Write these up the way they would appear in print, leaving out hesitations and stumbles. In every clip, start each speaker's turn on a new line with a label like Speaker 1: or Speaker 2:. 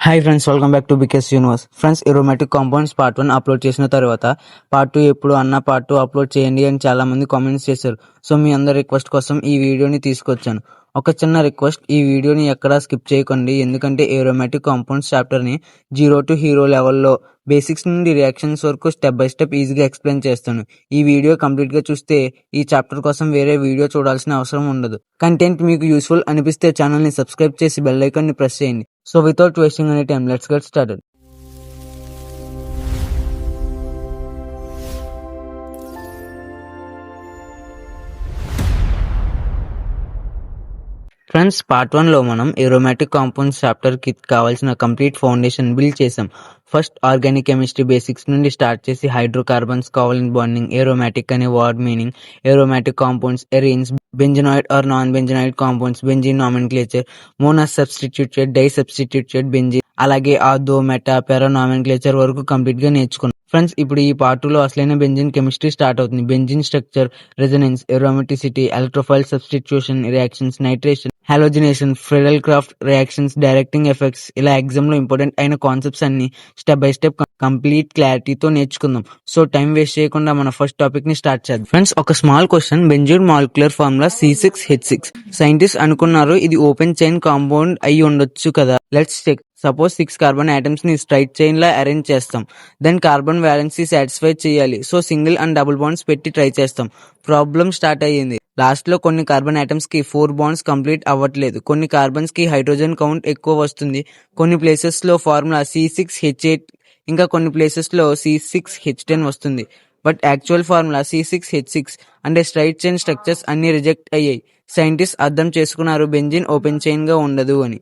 Speaker 1: Hi friends, welcome back to bikes universe. Friends, aromatic compounds part 1 upload చేసిన తర్వాత part 2 ఎప్పుడు అన్న part 2 upload చేయండి అని చాలా మంది కామెంట్స్ చేశారు. సో మీ అందరి రిక్వెస్ట్ కోసం ఈ వీడియోని తీసుకొచ్చాను. ఒక చిన్న రిక్వెస్ట్, ఈ వీడియోని ఎక్కడా స్కిప్ చేయకండి, ఎందుకంటే ఏరోమాటిక్ కాంపౌండ్స్ చాప్టర్ని 0 to హీరో లెవెల్లో బేసిక్స్ నుండి రియాక్షన్స్ వరకు స్టెప్ బై స్టెప్ ఈజీగా ఎక్స్ప్లెయిన్ చేస్తాను. ఈ వీడియో కంప్లీట్గా చూస్తే ఈ చాప్టర్ కోసం వేరే వీడియో చూడాల్సిన అవసరం ఉండదు. కంటెంట్ మీకు యూస్ఫుల్ అనిపిస్తే ఛానల్ని సబ్స్క్రైబ్ చేసి బెల్ ఐకాన్ని ప్రెస్ చేయండి. So without wasting any time, let's get started. Friends, part 1 లో మనం ఏరోమాటిక్ కాంపౌండ్స్ చాప్టర్ కి కావాల్సిన కంప్లీట్ ఫౌండేషన్ బిల్డ్ చేసాం. ఫస్ట్ ఆర్గానిక్ కెమిస్ట్రీ బేసిక్స్ నుండి స్టార్ట్ చేసి హైడ్రోకార్బన్స్, కోవలెంట్ బాండింగ్, ఏరోమాటిక్ అనే word meaning, aromatic compounds, arenes, benzenoid or non benzenoid compounds, benzene nomenclature, mono substituted, di substituted benzene, అలాగే ortho, meta, para nomenclature వరకు complete గా నేర్చుకున్నాం. Friends, ఇప్పుడు ఈ part 2 లో అసలైన బెంజిన్ కెమిస్ట్రీ స్టార్ట్ అవుతుంది. Benzene structure, resonance, ఏరోమాటిసిటీ, electrophile substitution reactions, nitration, halogenation, Friedel Crafts reactions, directing effects, ఇలా ఎగ్జామ్ లో ఇంపార్టెంట్ అయిన కాన్సెప్ట్స్ అన్ని స్టెప్ బై స్టెప్ కంప్లీట్ క్లారిటీతో నేర్చుకుందాం. సో టైం వేస్ట్ చేయకుండా మన ఫస్ట్ టాపిక్ ని స్టార్ట్ చేద్దాం. ఫ్రెండ్స్, ఒక small question. Benzene molecular formula C6H6. Scientist అనుకున్నారు ఇది ఓపెన్ చైన్ కాంపౌండ్ అయి ఉండొచ్చు కదా. Let's check. Suppose 6 carbon atoms ని స్ట్రైట్ చైన్ లా అరేంజ్ చేస్తాం. దెన్ కార్బన్ వ్యాలెన్సీ సాటిస్ఫై చేయాలి. So single and double bonds పెట్టి ట్రై చేస్తాం. ప్రాబ్లం స్టార్ట్ అయ్యింది. లాస్ట్ లో కొన్ని కార్బన్ ఆటమ్స్ కి 4 బాండ్స్ కంప్లీట్ అవ్వట్లేదు. కొన్ని కార్బన్స్ కి హైడ్రోజన్ కౌంట్ ఎక్కువ వస్తుంది. కొన్ని ప్లేసెస్ లో ఫార్ములా C6H8, ఇంకా కొన్ని ప్లేసెస్ లో C6H10 వస్తుంది. But actual formula C6H6. అంటే స్ట్రైట్ చైన్ స్ట్రక్చర్స్ అన్ని రిజెక్ట్ అయ్యాయి. సైంటిస్ట్ అర్థం చేసుకున్నారు బెంజిన్ ఓపెన్ చైన్ గా ఉండదు అని.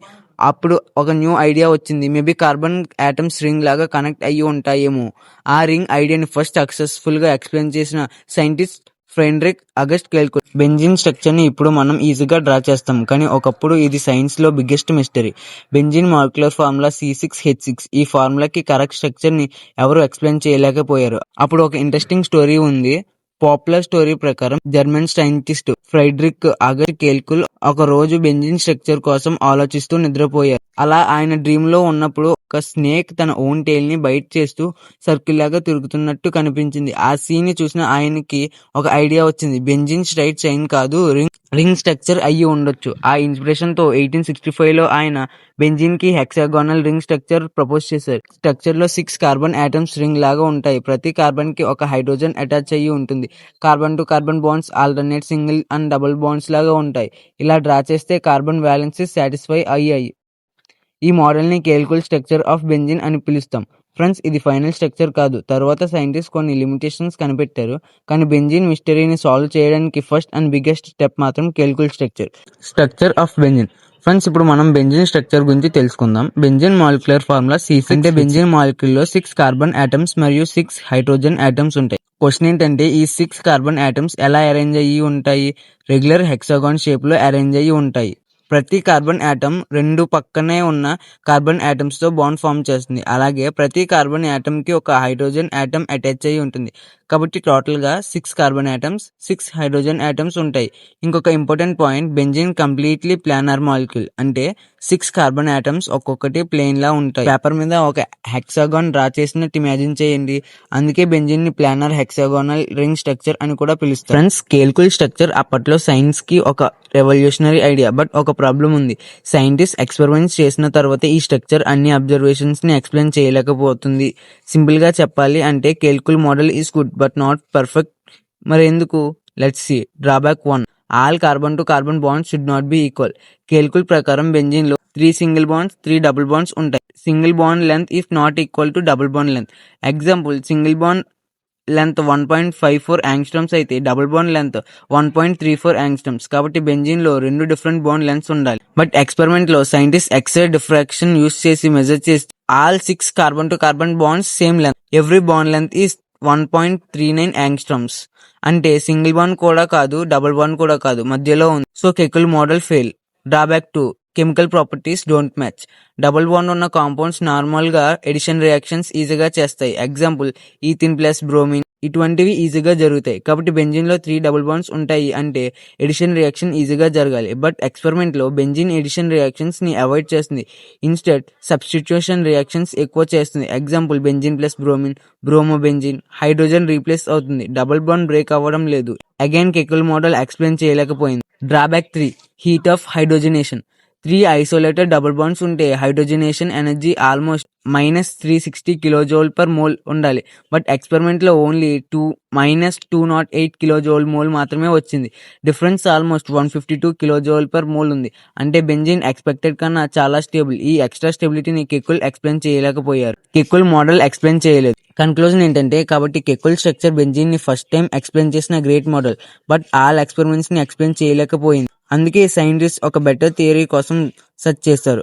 Speaker 1: అప్పుడు ఒక న్యూ ఐడియా వచ్చింది. మేబీ కార్బన్ ఆటమ్స్ రింగ్ లాగా కనెక్ట్ అయ్యి ఉంటాయేమో. ఆ రింగ్ ఐడియాని ఫస్ట్ సక్సెస్ఫుల్ గా ఎక్స్ప్లెయిన్ చేసిన scientist Friedrich August Kekule. Benzene structure ని ఇప్పుడు మనం ఈజీగా డ్రా చేస్తాం, కానీ ఒకప్పుడు ఇది సైన్స్ లో biggest mystery. Benzene molecular formula C6H6. ఈ ఫార్ములాకి కరెక్ట్ స్ట్రక్చర్ ని ఎవరు ఎక్స్ప్లెయిన్ చేయలేకపోయారు. అప్పుడు ఒక ఇంట్రెస్టింగ్ స్టోరీ ఉంది. పాపులర్ స్టోరీ ప్రకారం జర్మన్ సైంటిస్ట్ ఫ్రెడరిక్ అగస్ట్ కెల్కుల్ ఒక రోజు బెంజిన్ స్ట్రక్చర్ కోసం ఆలోచిస్తూ నిద్రపోయారు. అలా ఆయన డ్రీమ్ లో ఉన్నప్పుడు ఒక స్నేక్ తన ఓన్ టైల్ ని బైట్ చేస్తూ సర్కిల్ లాగా తిరుగుతున్నట్టు కనిపించింది. ఆ సీన్ ని చూసిన ఆయనకి ఒక ఐడియా వచ్చింది. బెంజిన్ స్ట్రైట్ చైన్ కాదు, రింగ్ స్ట్రక్చర్ అయ్యి ఉండొచ్చు. ఆ ఇన్స్పిరేషన్ తో 1865 లో ఆయన బెంజిన్ కి హెక్సాగోనల్ రింగ్ స్ట్రక్చర్ ప్రపోజ్ చేశారు. స్ట్రక్చర్ లో 6 కార్బన్ ఆటమ్స్ రింగ్ లాగా ఉంటాయి. ప్రతి కార్బన్ కి ఒక హైడ్రోజన్ అటాచ్ అయ్యి ఉంటుంది. Carbon to carbon bonds alternate single and double bonds లాగా ఉంటాయి. ఇలా డ్రా చేస్తే కార్బన్ వ్యాలెన్సీస్ సాటిస్ఫై అయ్యాయి. ఈ మోడల్ ని కెల్కుల్ స్ట్రక్చర్ ఆఫ్ బెంజిన్ అని పిలుస్తాం. ఫ్రెండ్స్, ఇది ఫైనల్ స్ట్రక్చర్ కాదు. తర్వాత సైంటిస్ట్ కొన్ని లిమిటేషన్స్ కనిపెట్టారు. కానీ బెంజిన్ మిస్టరీని సాల్వ్ చేయడానికి ఫస్ట్ అండ్ బిగ్గెస్ట్ స్టెప్ మాత్రం కెల్కుల్ స్ట్రక్చర్ ఆఫ్ బెంజిన్. ఫ్రెండ్స్, ఇప్పుడు మనం బెంజిన్ స్ట్రక్చర్ గురించి తెలుసుకుందాం. Benzene molecular formula C6. అంటే బెంజిన్ మాలిక్యూల్ లో 6 కార్బన్ ఆటమ్స్ మరియు 6 హైడ్రోజన్ ఆటమ్స్ ఉంటాయి. క్వశ్చన్ ఏంటంటే ఈ 6 కార్బన్ ఆటమ్స్ ఎలా అరేంజ్ అయ్యి ఉంటాయి? రెగ్యులర్ హెక్సాగాన్ షేప్ లో అరేంజ్ అయ్యి ఉంటాయి. ప్రతి కార్బన్ ఆటమ్ రెండు పక్కనే ఉన్న కార్బన్ ఆటమ్స్ తో బాండ్ ఫామ్ చేస్తుంది. అలాగే ప్రతి కార్బన్ ఆటమ్ కి ఒక హైడ్రోజన్ ఆటమ్ అటాచ్ అయ్యి ఉంటుంది. కాబట్టి టోటల్ గా 6 కార్బన్ ఆటమ్స్, 6 హైడ్రోజన్ ఆటమ్స్ ఉంటాయి. ఇంకొక important point, benzene completely planar molecule. అంటే 6 కార్బన్ ఆటమ్స్ ఒక్కొక్కటి ప్లేన్ లా ఉంటాయి. పేపర్ మీద ఒక హెక్సాగాన్ డ్రా చేసినట్టు ఇమాజిన్ చేయండి. అందుకే బెంజిన్ ని ప్లానర్ హెక్సాగోనల్ రింగ్ స్ట్రక్చర్ అని కూడా పిలుస్తారు. ఫ్రెండ్స్, కెల్కుల్ స్ట్రక్చర్ అప్పట్లో సైన్స్ కి ఒక రెవల్యూషనరీ ఐడియా. బట్ ఒక ప్రాబ్లం ఉంది. సైంటిస్ట్ ఎక్స్పెరిమెంట్స్ చేసిన తర్వాత ఈ స్ట్రక్చర్ అన్ని అబ్జర్వేషన్స్ ని ఎక్స్ప్లెయిన్ చేయలేకపోతుంది. సింపుల్ గా చెప్పాలి అంటే Kekule model is good but not perfect. మరి ఎందుకు? Let's see. Drawback 1. All carbon to carbon bonds should not be equal. Kekule ప్రకారం బెంజిన్ లో 3 సింగిల్ బాండ్స్, 3 డబుల్ బాండ్స్ ఉంటాయి. Single bond length if not equal to double bond length. Example, single bond length 1.54 angstroms అయితే double bond length 1.34 యాంగ్స్ట్రమ్స్. కాబట్టి benzene లో 2 different bond lengths ఉండాలి. But experiment లో scientist X ray diffraction use చేసి measure చేస్తే all 6 carbon to carbon bonds same length. Every bond length is 1.39 యాంగ్స్ట్రమ్స్. అంటే single bond కూడా కాదు, డబుల్ బాండ్ కూడా కాదు, మధ్యలో ఉంది. So Kekule model fail. Drawback 2. Chemical properties don't match. Double bond ఉన్న కాంపౌండ్స్ నార్మల్ గా ఎడిషన్ రియాక్షన్స్ ఈజీగా చేస్తాయి. ఎగ్జాంపుల్, ఈథిన్ ప్లస్ బ్రోమిన్, ఇటువంటివి ఈజీగా జరుగుతాయి. కాబట్టి బెంజీన్‌లో 3 డబుల్ బాండ్స్ ఉంటాయి అంటే ఎడిషన్ రియాక్షన్ ఈజీగా జరగాలి. బట్ ఎక్స్‌పెరిమెంట్‌లో బెంజీన్ ఎడిషన్ రియాక్షన్స్‌ని అవాయిడ్ చేస్తుంది. ఇన్‌స్టెడ్ సబ్స్టిట్యూషన్ రియాక్షన్స్ ఎక్కువ చేస్తుంది. Example benzene plus bromine, bromobenzene, hydrogen replace అవుతుంది. డబుల్ బాండ్ బ్రేక్ అవ్వడం లేదు. అగైన్ కెకుల్ మోడల్ ఎక్స్‌ప్లెయిన్ చేయలేకపోయింది. Drawback 3 heat of hydrogenation. 3 isolated double bonds ఉంటే hydrogenation energy almost -360 kilojoule per mole ఉండాలి. But ఎక్స్‌పెరిమెంట్‌లో only -208 kilojoule mole మాత్రమే వచ్చింది. Difference almost 152 kilojoule per mole ఉంది. అంటే బెంజీన్ ఎక్స్‌పెక్టెడ్ కన్నా చాలా స్టేబుల్. ఈ ఎక్స్ట్రా స్టెబిలిటీని కెకుల్ ఎక్స్‌ప్లెయిన్ చేయలేకపోయారు. కెకుల్ మోడల్ ఎక్స్‌ప్లెయిన్ చేయలేదు. కన్క్లూజన్ ఏంటంటే కాబట్టి కెకుల్ స్ట్రక్చర్ బెంజీన్ ని ఫస్ట్ టైం ఎక్స్‌ప్లెయిన్ చేసిన great model. But all experiments ని ఎక్స్‌ప్లెయిన్ చేయలేకపోయింది. అందుకే సైంటిస్ట్ ఒక బెటర్ థియరీ కోసం సెర్చ్ చేస్తారు.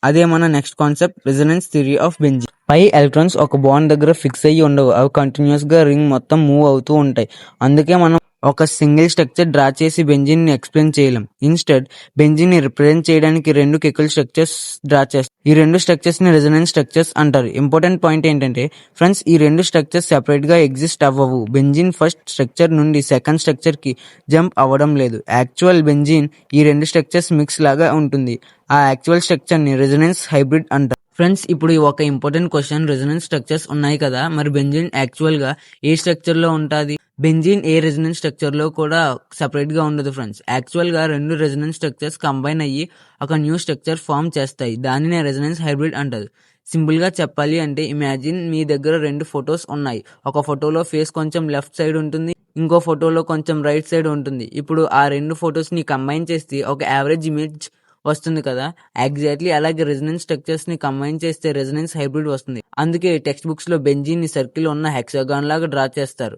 Speaker 1: అదే మన next concept resonance theory of benzene. Pi electrons ఒక బాండ్ దగ్గర ఫిక్స్ అయ్యి ఉండవు. అవి కంటిన్యూస్ గా రింగ్ మొత్తం మూవ్ అవుతూ ఉంటాయి. అందుకే మనం ఒక సింగిల్ స్ట్రక్చర్ డ్రా చేసి బెంజీన్ ని ఎక్స్‌ప్లెయిన్ చేయలేం. ఇన్‌స్టెడ్ బెంజీన్ ని రిప్రజెంట్ చేయడానికి 2 కెకుల్ స్ట్రక్చర్స్ డ్రా చేస్తాం. ఈ 2 స్ట్రక్చర్స్ ని రెసొనెన్స్ స్ట్రక్చర్స్ అంటారు. ఇంపార్టెంట్ పాయింట్ ఏంటంటే ఫ్రెండ్స్ ఈ 2 స్ట్రక్చర్స్ సెపరేట్ గా ఎగ్జిస్ట్ అవ్వవు. బెంజీన్ ఫస్ట్ స్ట్రక్చర్ నుండి సెకండ్ స్ట్రక్చర్ కి జంప్ అవ్వడం లేదు. యాక్చువల్ బెంజీన్ ఈ 2 స్ట్రక్చర్స్ మిక్స్ లాగా ఉంటుంది. ఆ యాక్చువల్ స్ట్రక్చర్ ని రెసొనెన్స్ హైబ్రిడ్ అంటారు. ఫ్రెండ్స్ ఇప్పుడు ఒక ఇంపార్టెంట్ క్వశ్చన్, రెసొనెన్స్ స్ట్రక్చర్స్ ఉన్నాయి కదా, మరి బెంజీన్ యాక్చువల్ గా ఏ స్ట్రక్చర్ లో ఉంటుంది? బెంజీన్ ఏ రెసొనెన్స్ స్ట్రక్చర్ లో కూడా సెపరేట్ గా ఉండదు ఫ్రెండ్స్. యాక్చువల్ గా 2 రెసొనెన్స్ స్ట్రక్చర్స్ కంబైన్ అయ్యి ఒక న్యూ స్ట్రక్చర్ ఫామ్ చేస్తాయి. దానినే రెసొనెన్స్ హైబ్రిడ్ అంటారు. సింపుల్ గా చెప్పాలి అంటే ఇమాజిన్ మీ దగ్గర 2 ఫొటోస్ ఉన్నాయి. ఒక ఫోటోలో ఫేస్ కొంచెం లెఫ్ట్ సైడ్ ఉంటుంది, ఇంకో ఫోటోలో కొంచెం రైట్ సైడ్ ఉంటుంది. ఇప్పుడు ఆ 2 ఫొటోస్ ని కంబైన్ చేస్తే ఒక యావరేజ్ ఇమేజ్ వస్తుంది కదా. ఎగ్జాక్ట్లీ అలాగే రెసొనెన్స్ స్ట్రక్చర్స్ ని కంబైన్ చేస్తే రెసొనెన్స్ హైబ్రిడ్ వస్తుంది. అందుకే టెక్స్ట్ బుక్స్ లో బెంజీన్ ని సర్కిల్ ఉన్న హెక్సాగాన్ లాగా డ్రా చేస్తారు.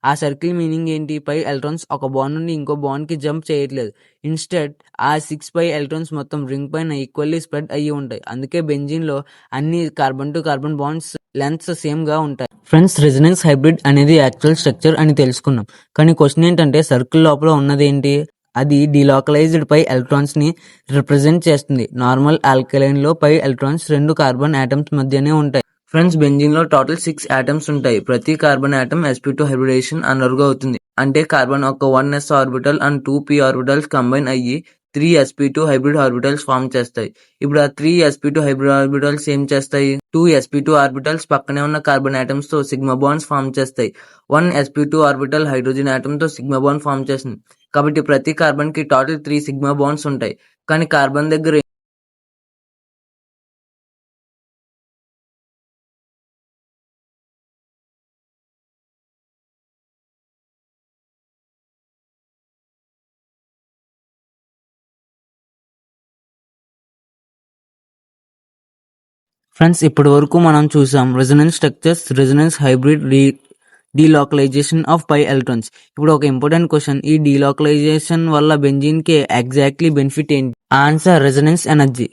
Speaker 1: ఆ సర్కిల్ మీనింగ్ ఏంటి? పై ఎలక్ట్రాన్స్ ఒక బాండ్ నుండి ఇంకో బాండ్ కి జంప్ చేయట్లేదు. ఇన్స్టెడ్ ఆ 6 పై ఎలక్ట్రాన్స్ మొత్తం రింగ్ పైన ఈక్వల్లీ స్ప్రెడ్ అయ్యి ఉంటాయి. అందుకే బెంజీన్ లో అన్ని carbon to carbon bonds lengths same గా ఉంటాయి. ఫ్రెండ్స్ రెసొనెన్స్ హైబ్రిడ్ అనేది యాక్చువల్ స్ట్రక్చర్ అని తెలుసుకున్నాం. కానీ క్వశ్చన్ ఏంటంటే సర్కిల్ లోపల ఉన్నది ఏంటి? అది డీలోకలైజ్డ్ పై ఎలక్ట్రాన్స్ ని రిప్రజెంట్ చేస్తుంది. నార్మల్ ఆల్కలైన్ లో పై ఎలక్ట్రాన్స్ 2 కార్బన్ ఆటమ్స్ మధ్యనే ఉంటాయి. ఫ్రెండ్స్ బెంజీన్ లో టోటల్ 6 ఆటమ్స్ ఉంటాయి. ప్రతి carbon atom sp2 hybridisation undergo అవుతుంది. అంటే కార్బన్ ఒక 1s orbital and 2 p orbitals combine అయ్యి 3 sp2 హైబ్రిడ్ ఆర్బిటల్స్ ఫామ్ చేస్తాయి. ఇప్పుడు ఆ 3 sp2 హైబ్రిడ్ ఆర్బిటల్స్ ఏం చేస్తాయి? 2 sp2 ఆర్బిటల్స్ పక్కనే ఉన్న కార్బన్ ఆటమ్స్ తో సిగ్మా బాండ్స్ ఫామ్ చేస్తాయి. 1 sp2 ఆర్బిటల్ హైడ్రోజన్ ఆటమ్ తో సిగ్మా బాండ్ ఫామ్ చేస్తుంది. కాబట్టి ప్రతి కార్బన్ కి టోటల్ 3 సిగ్మా బాండ్స్ ఉంటాయి. కానీ కార్బన్ దగ్గర ఫ్రెండ్స్ ఇప్పటి వరకు మనం చూసాం resonance structures, resonance hybrid, delocalization of pi electrons. ఇప్పుడు ఒక ఇంపార్టెంట్ క్వశ్చన్, ఈ డీలోకలైజేషన్ వల్ల బెంజీన్ కి ఎగ్జాక్ట్లీ బెనిఫిట్ ఏంటి? Answer resonance energy.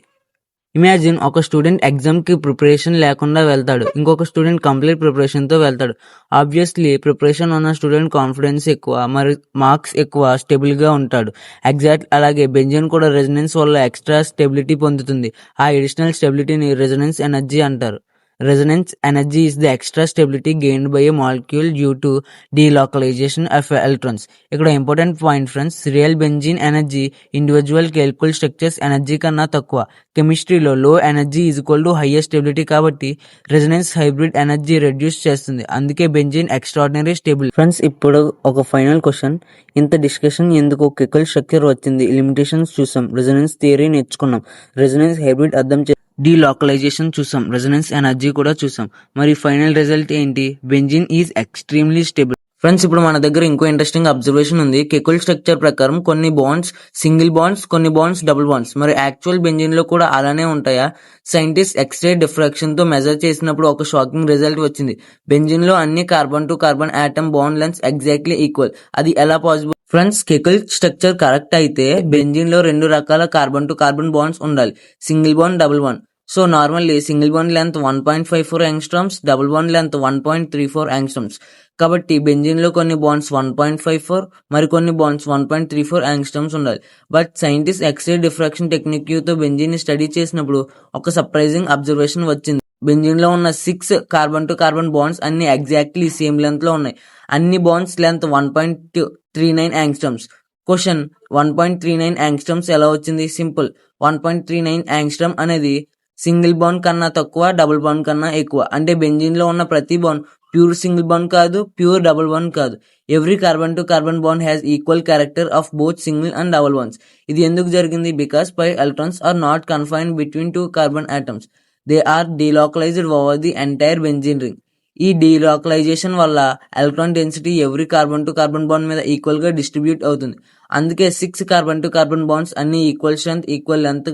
Speaker 1: ఇమాజిన్ ఒక స్టూడెంట్ ఎగ్జామ్ కి ప్రిపరేషన్ లేకుండా వెళ్తాడు, ఇంకొక స్టూడెంట్ కంప్లీట్ ప్రిపరేషన్ తో వెళ్తాడు. ఆబ్వియస్లీ ప్రిపరేషన్ ఉన్న స్టూడెంట్ కాన్ఫిడెన్స్ ఎక్కువ, మరి మార్క్స్ ఎక్కువ, స్టేబుల్ గా ఉంటాడు. ఎగ్జాక్ట్ అలాగే బెంజీన్ కూడా రెసొనెన్స్ వల్ల ఎక్స్ట్రా స్టెబిలిటీ పొందుతుంది. ఆ అడిషనల్ స్టెబిలిటీని రెసొనెన్స్ ఎనర్జీ అంటారు. Resonance energy is the extra stability gained by a molecule due to delocalization of electrons. ఇక్కడ important point friends, real benzene energy individual chemical structures energy కన్నా తక్కువ. కెమిస్ట్రీలో లో energy is equal to hire stability కాబట్టి resonance hybrid energy reduce చేస్తుంది. అందుకే benzene extraordinary stable. Friends ఇప్పుడు ఒక ఫైనల్ క్వశ్చన్, ఇంత డిస్కషన్ ఎందుకు? కెమికల్ స్ట్రక్చర్ వచ్చింది, లిమిటేషన్స్ చూసాం, రెసొనెన్స్ థియరీ నేర్చుకున్నాం, రెసొనెన్స్ హైబ్రిడ్ అర్థం డీలోకలైజేషన్ చూసాం, రెసొనెన్స్ ఎనర్జీ కూడా చూసాం. మరి ఫైనల్ రిజల్ట్ ఏంటి? Benzene is extremely stable. Friends ఇప్పుడు మన దగ్గర ఇంకో ఇంట్రెస్టింగ్ అబ్జర్వేషన్ ఉంది. కెకుల్ స్ట్రక్చర్ ప్రకారం కొన్ని బాండ్స్ సింగిల్ బాండ్స్, కొన్ని బాండ్స్ డబుల్ బాండ్స్. మరి యాక్చువల్ బెంజీన్ లో కూడా అలానే ఉంటాయా? సైంటిస్ట్ ఎక్స్రే డిఫ్రాక్షన్ తో మెజర్ చేసినప్పుడు ఒక షాకింగ్ రిజల్ట్ వచ్చింది. బెంజీన్ లో అన్ని carbon to carbon atom bond lengths exactly equal. అది ఎలా పాసిబుల్? ఫ్రెండ్స్ కెకుల్ స్ట్రక్చర్ కరెక్ట్ అయితే బెంజీన్ లో 2 రకాల కార్బన్ టు కార్బన్ బాండ్స్ ఉండాలి, single bond, double bond. So normally single bond length 1.54 angstroms, double bond length 1.34 angstroms. కాబట్టి benzene లో కొన్ని bonds 1.54, మరికొన్ని బాండ్స్ 1.34 యాంగ్స్ట్రామ్స్ ఉండాలి. But scientist X ray diffraction technique తో బెంజీన్ ని స్టడీ చేసినప్పుడు ఒక సర్ప్రైజింగ్ అబ్జర్వేషన్ వచ్చింది. బెంజీన్ లో ఉన్న 6 కార్బన్ టు కార్బన్ బాండ్స్ అన్ని ఎగ్జాక్ట్లీ సేమ్ లెంత్ లో ఉన్నాయి. అన్ని బాండ్స్ లెంత్ 1.39 యాంగ్స్ట్రమ్స్. క్వశ్చన్ 1.39 యాంగ్స్ట్రమ్స్ ఎలా వచ్చింది? సింపుల్. 1.39 యాంగ్స్ట్రమ్ అనేది సింగిల్ బాండ్ కన్నా తక్కువ, డబుల్ బాండ్ కన్నా ఎక్కువ. అంటే బెంజీన్ లో ఉన్న ప్రతి బాండ్ ప్యూర్ సింగిల్ బాండ్ కాదు, ప్యూర్ డబుల్ బాండ్ కాదు. Every carbon to carbon bond has equal character of both single and double bonds. ఇది ఎందుకు జరిగింది? Because pi electrons are not confined between two carbon atoms. They are delocalized over the entire benzene ring. ఈ delocalization వల్ల electron density every carbon to carbon bond మీద equal గా distribute అవుతుంది. అందుకే 6 carbon to carbon bonds అన్ని equal strength, equal length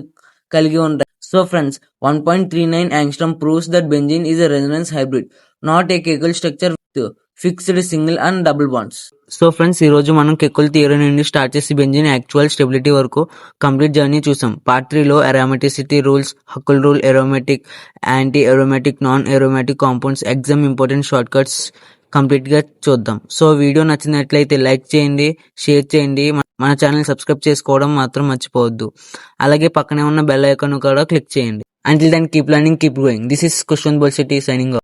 Speaker 1: కలిగి ఉంటాయి. So friends, 1.39 angstrom proves that benzene is a resonance hybrid, not a Kegel structure with fixed single and double bonds. So friends, ఈ రోజు మనం Kekule theory నుండి start చేసి benzene actual stability వరకు complete journey చూసాం. Part 3లో aromaticity rules, Huckel rule, aromatic, anti aromatic, non aromatic compounds, exam important short cuts complete గా చూద్దాం. సో వీడియో నచ్చినట్లయితే లైక్ చేయండి, షేర్ చేయండి, మన ఛానల్ సబ్స్క్రైబ్ చేసుకోవడం మాత్రం మర్చిపోవద్దు. అలాగే పక్కనే ఉన్న బెల్ ఐకాన్ కూడా క్లిక్ చేయండి. Until then, keep learning, keep growing. This is Kushwan Bolshetty signing off.